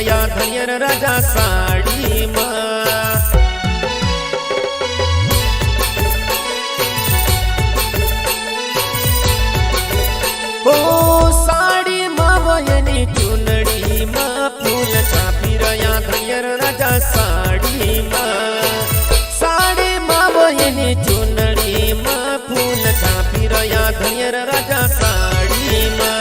रया धनियर राजा साड़ी माँ। ओ साड़ी माँ वयनी चुनड़ी माँ फूल छापी रया धनियर राजा साड़ी माँ। साड़ी माँ वयनी चुनड़ी माँ फूल छापी रया धनियर राजा साड़ी माँ।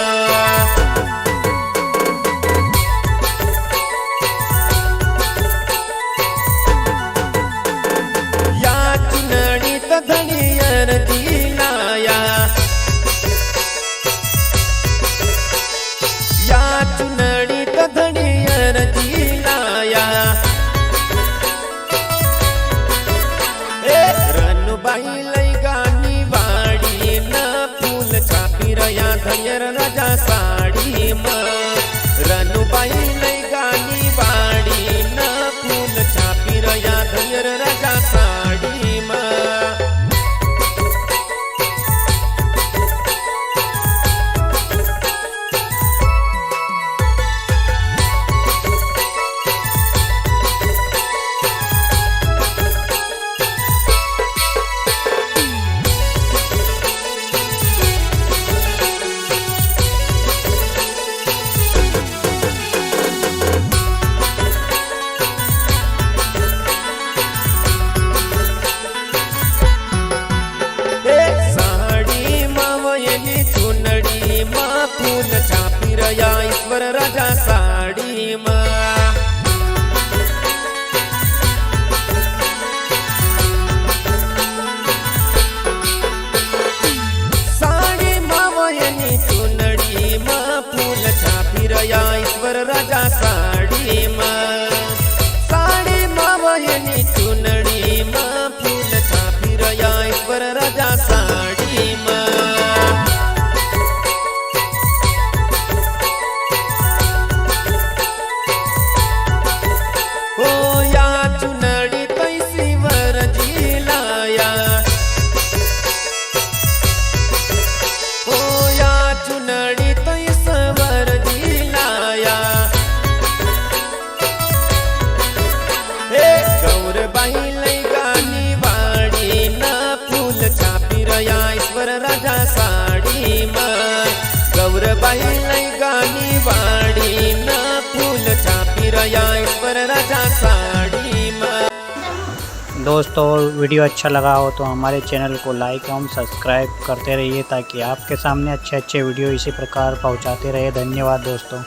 धनियर दिलाया या चुनड़ी तो धनियर दिलाया रनु बाई लई गानी वाड़ी न फूल छापी रया धनियर राजा साड़ी माँ। रनु बाई लई गानी वाड़ी न फूल छापी रया धनियर राजा साड़ी माँ। फूल छापी रया ईश्वर राजा साड़ी माँ। साड़ी माँ वयनी चुनड़ी माँ फूल छापी रया ईश्वर राजा साड़ी माँ। साड़ी माँ वयनी चुनड़ी माँ फूल छापी रया ईश्वर राजा साड़ी माँ। ईश्वर राजा साड़ी माँ गौरबाई लई गानी वाड़ी न फूल छापी रया ईश्वर राजा साड़ी माँ। दोस्तों वीडियो अच्छा लगा हो तो हमारे चैनल को लाइक एवं सब्सक्राइब करते रहिए ताकि आपके सामने अच्छे वीडियो इसी प्रकार पहुंचाते रहे। धन्यवाद दोस्तों।